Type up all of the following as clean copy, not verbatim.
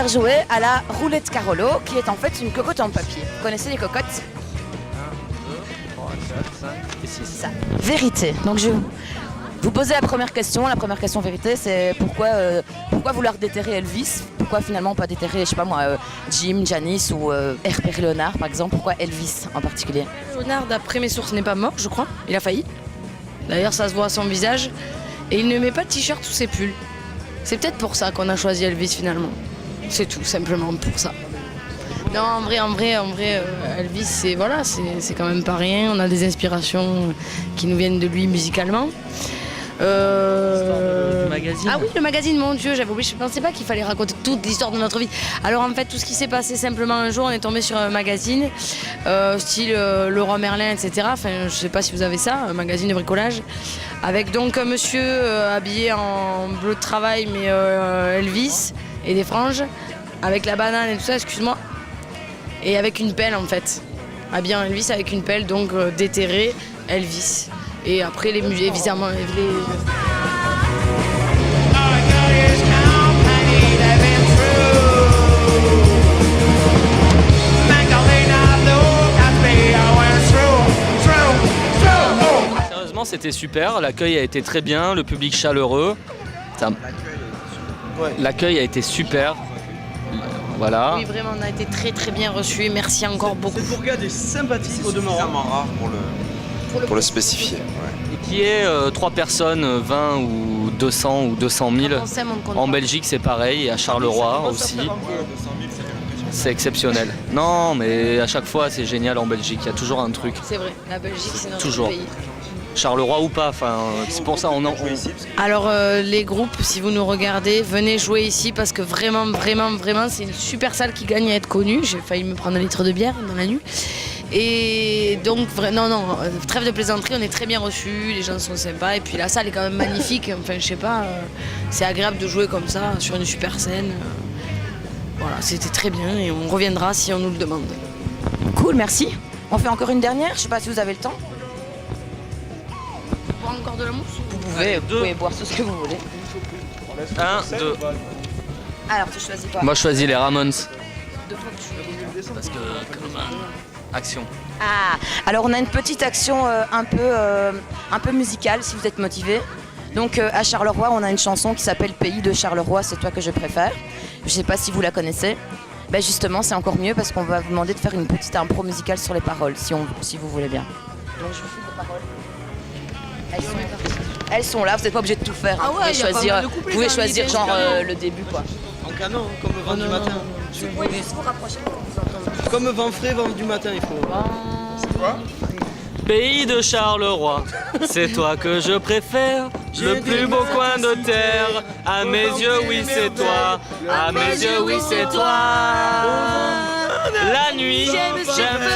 faire jouer à la roulette Carolo, qui est en fait une cocotte en papier. Vous connaissez les cocottes? 3, 4, 5 et 6. Ça. Vérité. Donc je vais vous poser la première question. La première question vérité, c'est pourquoi vouloir déterrer Elvis? Pourquoi finalement pas déterrer, je sais pas moi, Jim, Janis ou Herbert Léonard par exemple? Pourquoi Elvis en particulier? Léonard, d'après mes sources, n'est pas mort, je crois. Il a failli. D'ailleurs, ça se voit à son visage. Et il ne met pas de t-shirt sous ses pulls. C'est peut-être pour ça qu'on a choisi Elvis finalement. C'est tout, simplement pour ça. Non, en vrai, Elvis, c'est quand même pas rien. On a des inspirations qui nous viennent de lui musicalement. Du magazine. Ah oui, le magazine, mon Dieu, j'avais oublié, je pensais pas qu'il fallait raconter toute l'histoire de notre vie. Alors en fait, tout ce qui s'est passé, simplement un jour, on est tombé sur un magazine, style Leroy Merlin, etc. Enfin, je sais pas si vous avez ça, un magazine de bricolage, avec donc un monsieur habillé en bleu de travail, mais Elvis, et des franges, avec la banane et tout ça, excuse-moi, et avec une pelle en fait. Habillé en Elvis avec une pelle, donc déterré Elvis. Et après, les musées, évidemment, Sérieusement, c'était super. L'accueil a été très bien, le public chaleureux. L'accueil a été super. Voilà. Oui, vraiment, on a été très très bien reçus. Merci encore beaucoup. C'est pour gars des sympathiques au demeurant. Rare pour le spécifier. Ouais. Et qui est 3 personnes, 20 ou 200 ou 200 000. En Belgique, c'est pareil. Et à Charleroi aussi. C'est exceptionnel. Non, mais à chaque fois, c'est génial en Belgique. Il y a toujours un truc. C'est vrai, la Belgique, c'est notre Toujours. pays. Charleroi ou pas, enfin, c'est pour ça on en. Alors les groupes, si vous nous regardez, venez jouer ici parce que vraiment, c'est une super salle qui gagne à être connue. J'ai failli me prendre un litre de bière dans la nuit. Et donc, trêve de plaisanterie, on est très bien reçus, les gens sont sympas. Et puis la salle est quand même magnifique. Enfin, je sais pas, c'est agréable de jouer comme ça sur une super scène. Voilà, c'était très bien et on reviendra si on nous le demande. Cool, merci. On fait encore une dernière, je sais pas si vous avez le temps. Boire encore de la mousse? Vous pouvez boire tout ce que vous voulez. 1, 2. Alors, tu choisis quoi? Moi, je choisis les Ramones. Parce que, action. Ah, alors on a une petite action un peu musicale si vous êtes motivé. Donc à Charleroi, on a une chanson qui s'appelle Pays de Charleroi, c'est toi que je préfère. Je sais pas si vous la connaissez. Ben justement, c'est encore mieux parce qu'on va vous demander de faire une petite impro musicale sur les paroles, si vous voulez bien. Donc je vous file les paroles. Elles sont là, vous n'êtes pas obligé de tout faire. Ah ouais, vous pouvez choisir genre le début quoi. En canon, comme vent du matin. Vous juste vous rapprocher pour vous entendre. Comme vent frais, vent du matin, il faut. C'est quoi? Pays de Charleroi, c'est toi que je préfère. Le plus beau coin de terre. À mes yeux, oui, c'est toi. À mes yeux, oui, c'est toi. La nuit, j'aime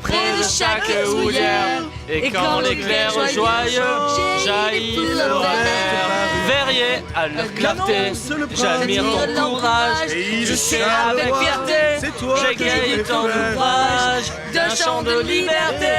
près de chaque houillère. Et quand l'éclair joyeux jaillit le verrier à leur clarté, j'admire ton courage. Je sais avec fierté, j'égaye ton ouvrage d'un chant de liberté.